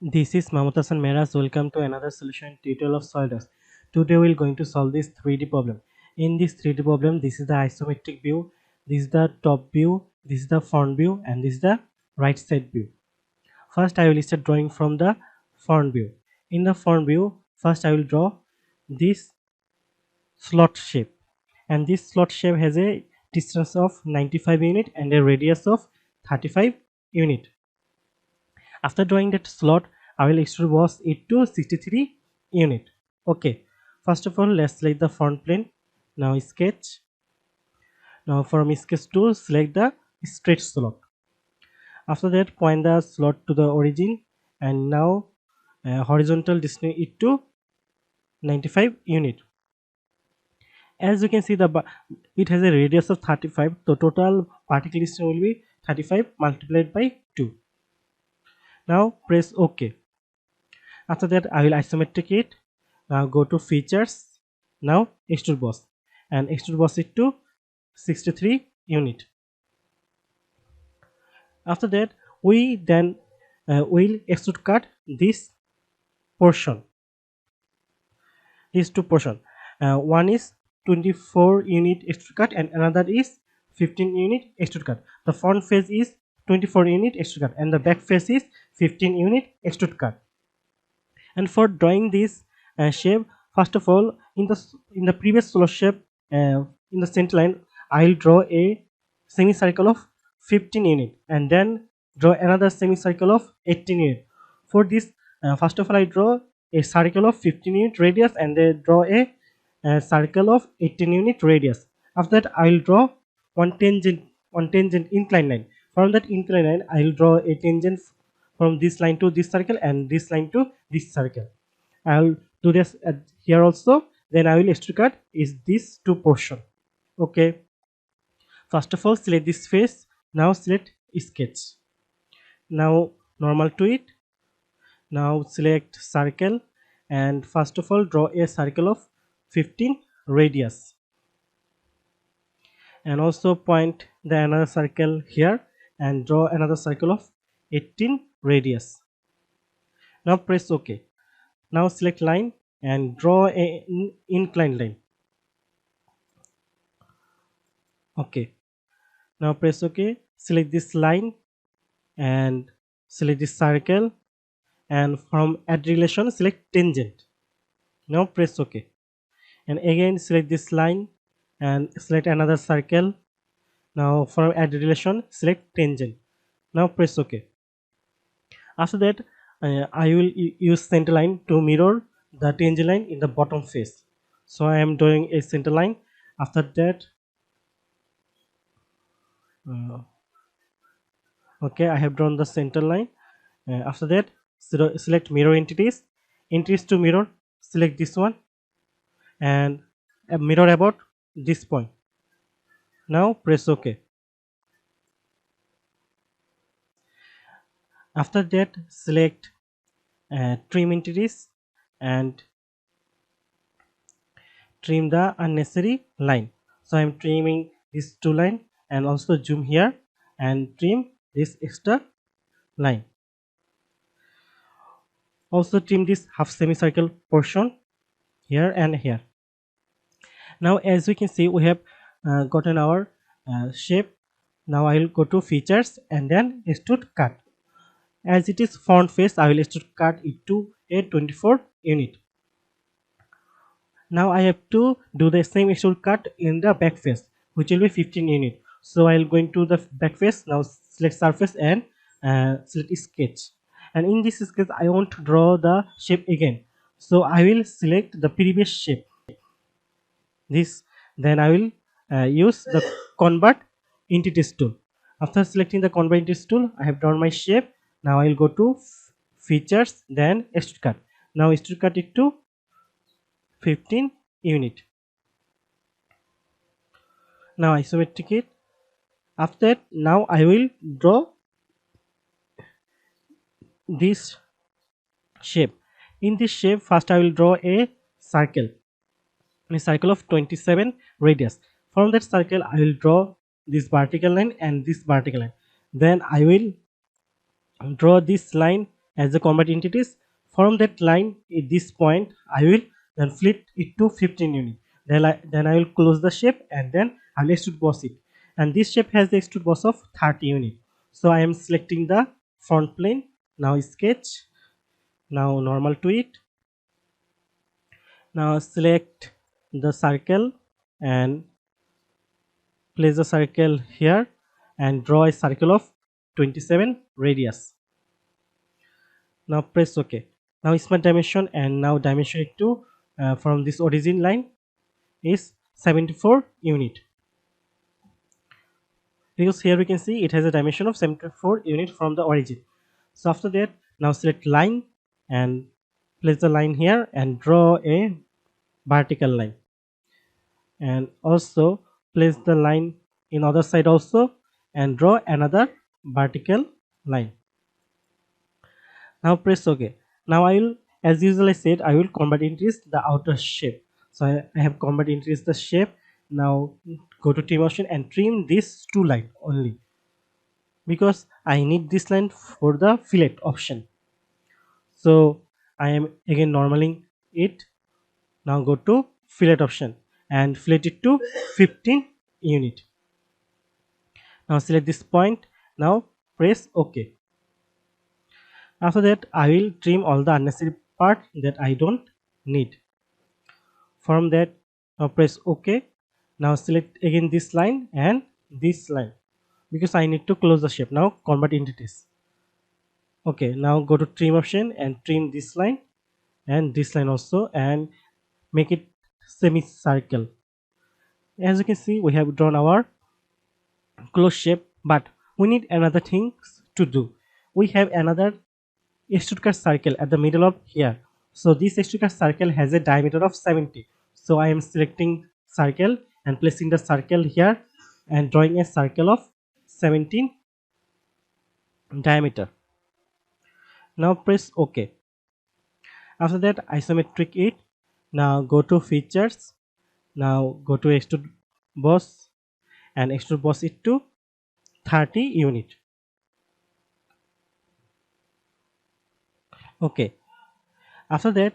This is Mamutasan Meras. Welcome to another solution tutorial of SolidWorks. Today we are going to solve this 3D problem. In this 3D problem, this is the isometric view, this is the top view, this is the front view, and this is the right side view. First, I will start drawing from the front view. In the front view, first I will draw this slot shape, and this slot shape has a distance of 95 unit and a radius of 35 unit. After drawing that slot, I will extrude boss it to 63 unit. Okay, first of all, let's select the front plane. Now sketch. Now from sketch to select the straight slot. After that, point the slot to the origin, and now horizontal distance it to 95 unit. As you can see, it has a radius of 35. The total particle distance will be 35 multiplied by 2. Now press OK. After that, I will isometric it. Now go to features. Now extrude boss, and extrude boss it to 63 unit. After that, we then will extrude cut this portion. These two portion. One is 24 unit extrude cut and another is 15 unit extrude cut. The front face is 24 unit extrude cut and the back face is 15 unit extrude cut. And for drawing this shape, first of all, in the previous slot shape, in the center line, I'll draw a semicircle of 15 unit and then draw another semicircle of 18 unit. For this, first of all, I draw a circle of 15 unit radius and then draw a circle of 18 unit radius. After that, I will draw one tangent inclined line. From that inclined line, I will draw a tangent from this line to this circle and this line to this circle. I will do this here also. Then I will extrude cut is this two portion. Okay. First of all, select this face. Now select sketch. Now normal to it. Now select circle, and first of all draw a circle of 15 radius, and also point the another circle here and draw another circle of 18 radius. Now press OK. Now select line and draw an inclined line. Okay. Now press OK. Select this line and select this circle, and from add relation select tangent. Now press OK. And again select this line and select another circle. Now from add relation select tangent. Now press OK. After that, I will use center line to mirror the tangent line in the bottom face. So I am doing a center line. After that, okay, I have drawn the center line. After that, select mirror entities to mirror, select this one and mirror about this point. Now press OK. After that, select trim entities and trim the unnecessary line. So I am trimming this two line and also zoom here and trim this extra line. Also trim this half semicircle portion here and here. Now as we can see, we have gotten our shape. Now I will go to features and then extrude cut. As it is front face, I will extrude cut it to a 24 unit. Now I have to do the same extrude cut in the back face, which will be 15 unit. So I will go into the back face. Now select surface and select sketch. And in this sketch, I want to draw the shape again. So I will select the previous shape. This, then I will use the convert entities tool. After selecting the convert entities tool, I have drawn my shape. Now I will go to features, then extrude cut. Now extrude cut it to 15 unit. Now isometric it. After that, now I will draw this shape. In this shape, first I will draw a circle of 27 radius. From that circle, I will draw this vertical line and this vertical line. Then I will draw this line as the combat entities. From that line at this point I will then flip it to 15 unit. Then I will close the shape and then I'll extrude boss it. And this shape has the extrude boss of 30 unit. So I am selecting the front plane. Now sketch. Now normal to it. Now select the circle and place the circle here and draw a circle of 27 radius. Now press OK. Now smart dimension, and now dimension it to from this origin line is 74 unit, because here we can see it has a dimension of 74 unit from the origin. So after that, now select line and place the line here and draw a vertical line, and also place the line in other side also and draw another vertical line. Now press OK. Now I will, as usual I said, I will combat increase the outer shape. So I have combat increase the shape. Now go to trim option and trim this two line only, because I need this line for the fillet option. So I am again normaling it. Now go to fillet option and fillet it to 15 unit. Now select this point. Now press OK. After that I will trim all the unnecessary part that I don't need. From that, now press OK. Now select again this line and this line, because I need to close the shape. Now convert entities. Okay, now go to trim option and trim this line and this line also and make it semicircle. As you can see, we have drawn our close shape, but we need another things to do. We have another extrude circle at the middle of here. So this extrude circle has a diameter of 70. So I am selecting circle and placing the circle here and drawing a circle of 17 diameter. Now press OK. After that, isometric it. Now go to features. Now go to extrude boss and extrude boss it to 30 unit. Okay. After that,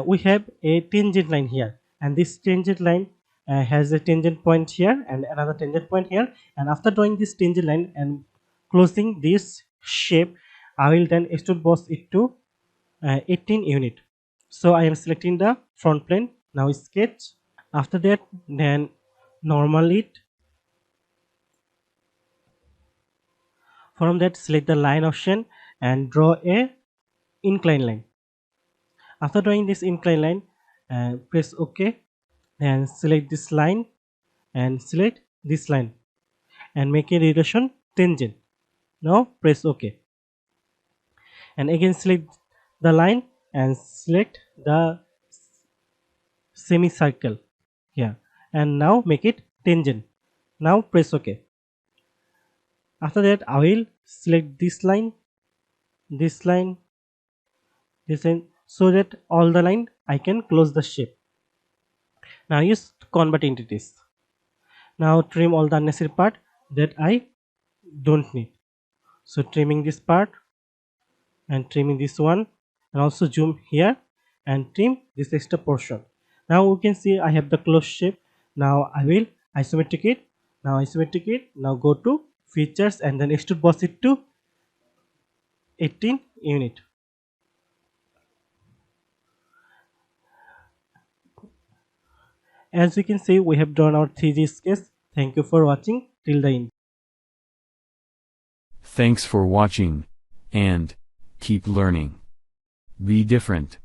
we have a tangent line here, and this tangent line has a tangent point here and another tangent point here. And after drawing this tangent line and closing this shape, I will then extrude boss it to 18 unit. So I am selecting the front plane. Now sketch. After that, then normal it. From that, select the line option and draw a incline line. After drawing this incline line, press OK and select this line and select this line and make a rotation tangent. Now press OK and again select the line and select the semicircle here and now make it tangent. Now press OK. After that, I will select this line, this line, this line, so that all the line I can close the shape. Now use convert entities. Now trim all the unnecessary part that I don't need. So trimming this part and trimming this one, and also zoom here and trim this extra portion. Now we can see I have the closed shape. Now I will isometric it. Now isometric it. Now go to features and then extrude boss it to 18 unit. As you can see, we have drawn our 3D sketch. Thank you for watching till the end. Thanks for watching, and keep learning. Be different.